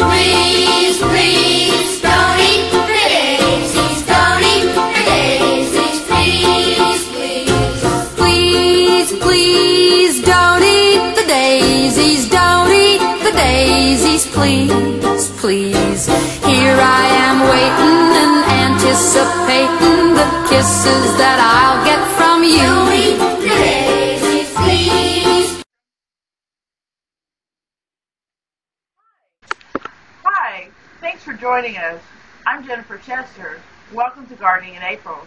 please, please, don't eat the daisies. Don't eat the daisies, please, please. Please, please, don't eat the daisies. Don't eat the daisies, please, please. Here I am waiting and anticipating the kisses that I'll get from you. Don't eat the daisies, please. Hi, thanks for joining us. I'm Jennifer Chester. Welcome to Gardening in April.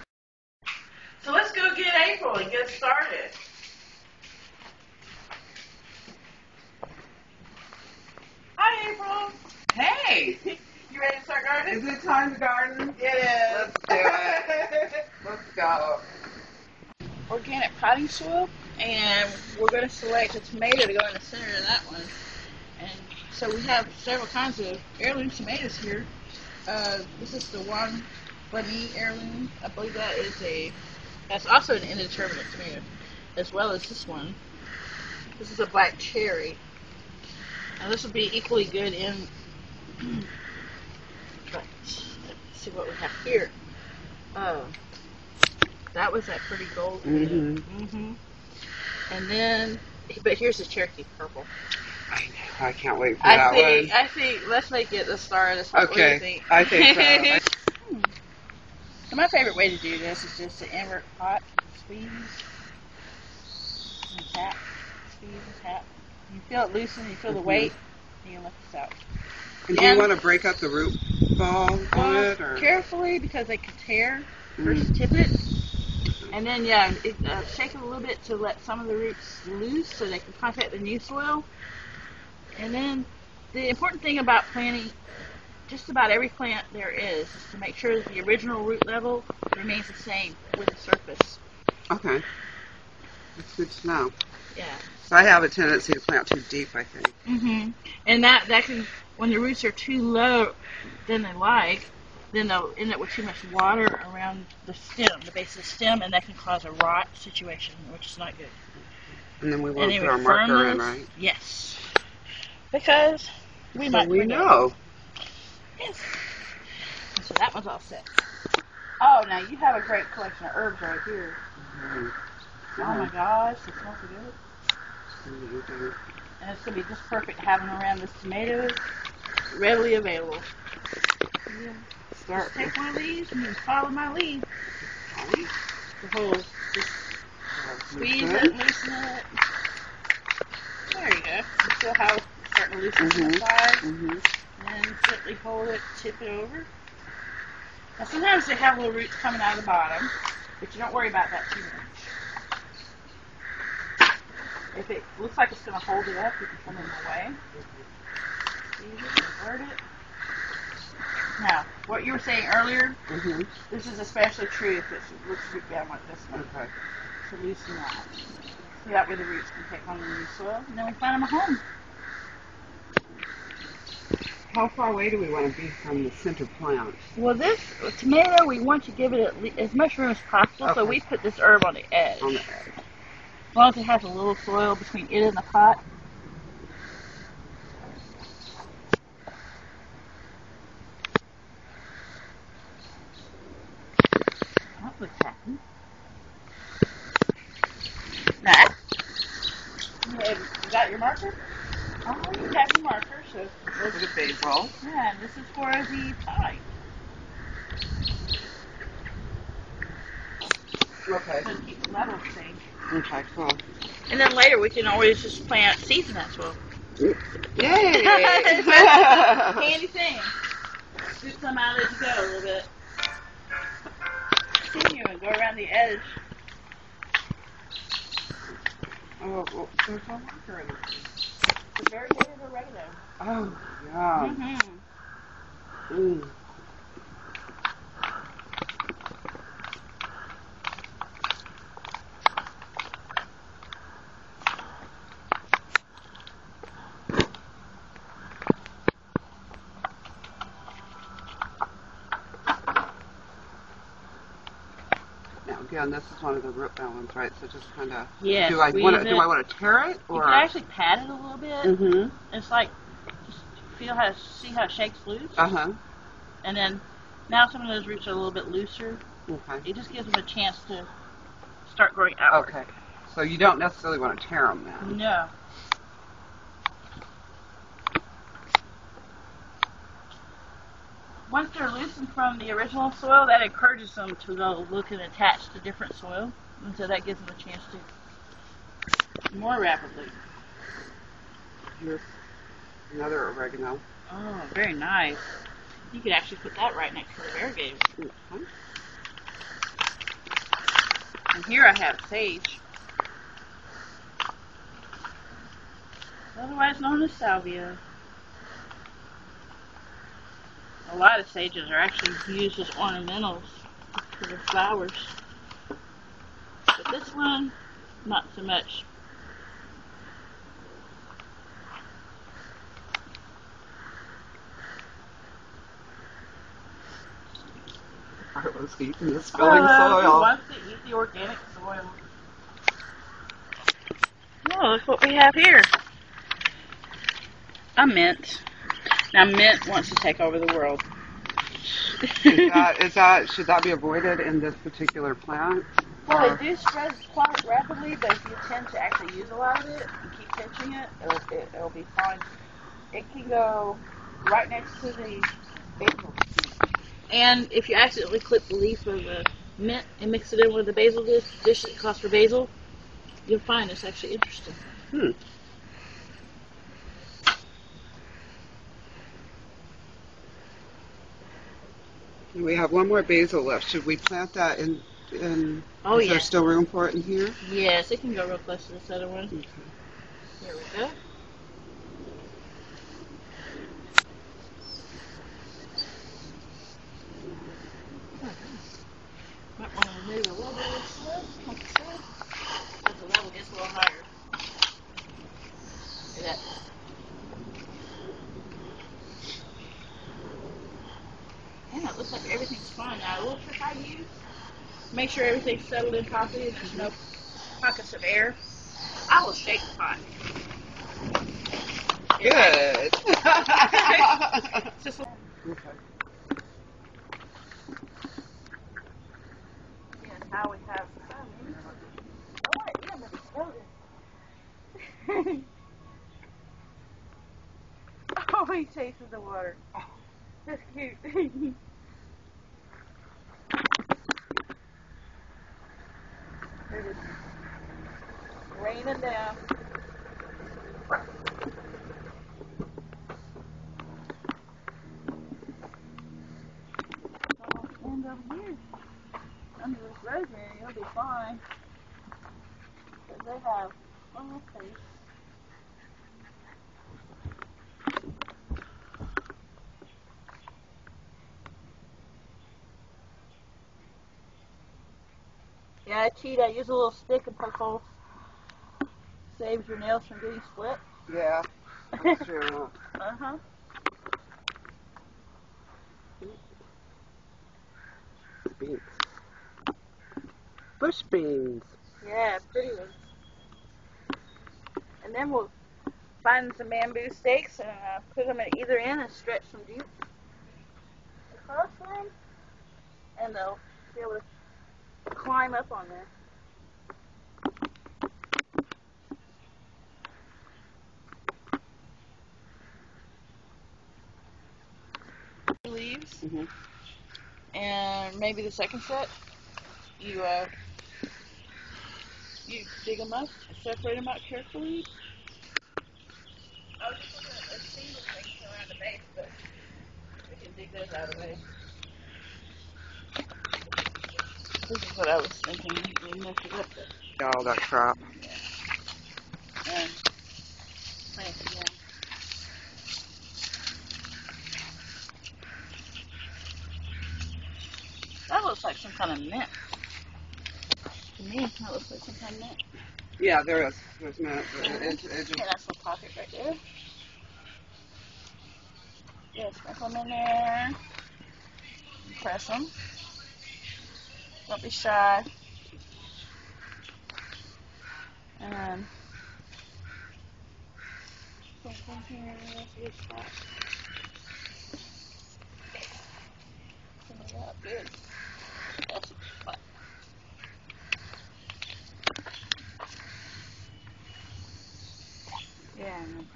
So let's go get April and get started. Hi, April. Hey, You ready to start gardening? is it time to garden? It is. Let's do it. Let's go. Organic potting soil, and we're going to select a tomato to go in the center of that one. And so we have several kinds of heirloom tomatoes here. This is the Juan Bunny heirloom. I believe that's also an indeterminate tomato, as well as this one. This is a black cherry. Now this would be equally good in. Let's see what we have here. That was that pretty gold. And then, but here's the Cherokee purple. I can't wait for that one. I think let's make it the star of this one. What do you think? I think so. So my favorite way to do this is just to invert pot, squeeze, and tap, squeeze and tap. You feel it loosen, you feel the weight, and you lift this out. And do you want to break up the root ball on it? Or? Carefully, because they could tear. First tip it, and then shake it a little bit to let some of the roots loose so they can contact the new soil. And then the important thing about planting just about every plant there is to make sure that the original root level remains the same with the surface. Okay. That's good to know. Yeah. So I have a tendency to plant too deep, I think. And that can, when the roots are too low than they like, then they'll end up with too much water around the stem, the base of the stem, and that can cause a rot situation, which is not good. And then we want to put our marker in, right? Yes. Because we might we forget. know. Yes. So that one's all set. Oh, now you have a great collection of herbs right here. Oh my gosh, it smells so good. And it's going to be just perfect having around this tomato, readily available. Yeah. Just take one of these and you follow my lead. The whole, just squeeze it, loosen it. There you go. You feel how it's starting to loosen from the side. And then gently hold it, tip it over. Now sometimes they have little roots coming out of the bottom, but you don't worry about that too much. If it looks like it's going to hold it up, you can come in the way. Squeeze it, invert it. Now, what you were saying earlier, this is especially true if it looks root down like this one. Okay. So loosen that. So that way the roots can take on the new soil, and then we plant them at home. How far away do we want to be from the center plant? Well, this tomato, we want to give it as much room as possible, so we put this herb on the edge. On the edge. As long as it has a little soil between it and the pot. That's what's happening. Now, you got your marker? Oh, you have your marker, so For the basil. yeah, and this is for the thyme. Okay. So to keep the level the same. Okay, cool. And then later we can always just plant seeds in that soil. Yay! Handy thing. Scoop some out as you go a little bit. Continue and go around the edge. Oh, well, there's no marker in it. It's very good as oregano. Oh, yeah. Again, this is one of the root balance, right? So just kind of. Yeah. Do I want to tear it, or? You can actually pat it a little bit. It's like just feel how see how it shakes loose, Uh-huh. and then now some of those roots are a little bit looser. Okay. It just gives them a chance to start growing outward. Okay. So you don't necessarily want to tear them then. No. Once they're loosened from the original soil, that encourages them to go look and attach to different soil, and so that gives them a chance to more rapidly. Here's another oregano. Oh, very nice. You could actually put that right next to the variegated. Okay. And here I have sage, otherwise known as salvia. A lot of sages are actually used as ornamentals for their flowers. But this one, not so much. Carlos eating the spilling Who soil. wants to eat the organic soil? Oh, look what we have here. A mint. Now, mint wants to take over the world. Should that be avoided in this particular plant? Well, they do spread quite rapidly, but if you tend to actually use a lot of it and keep pinching it, it'll be fine. It can go right next to the basil. And if you accidentally clip the leaf of the mint and mix it in with the basil dish that calls for basil, you'll find it's actually interesting. We have one more basil left. Should we plant that in Oh, is yeah. there still room for it in here? Yes, it can go real close to this other one. Okay. Here we go. Might want to remove a little bit of this wood, like I said, because the level gets a little higher. Look at that. Yeah, it looks like everything's fine. Now, a little trick I use, make sure everything's settled in properly and there's no pockets of air. I will shake the pot. Good. It's just Okay. yes, now we have some. Oh, what? Yeah, but it's frozen. Oh, he tasted the water. That's cute. They're just raining down. And over here, under this rosemary, you'll be fine. Because they have, oh, okay. Yeah, I cheat. I use a little stick and poke holes. Saves your nails from getting split. Yeah, that's true. Uh-huh. Beans. Bush beans. Yeah, pretty ones. And then we'll find some bamboo stakes and put them at either end and stretch some deep across them. And they'll be able to climb up on there. Leaves, and maybe the second set, you dig them up, separate them out carefully. I was just looking at a single thing around the base, but we can dig those out of the way. This is what I was thinking. We messed it up, but All that crap. and plant it again. That looks like some kind of mint. To me, that looks like some kind of mint. Yeah, there is. There's not. Okay, nice little pocket right there. Yeah, sprinkle them in there. Press them. Don't be shy. And something here. That's a good spot.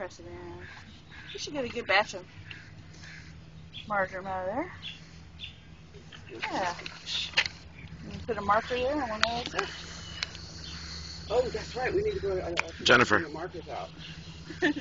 press it in. You should get a good batch of marjoram out of there. Yeah. You can put a marker there on one of those. Oh, that's right. We need to go to Jennifer. the markers out.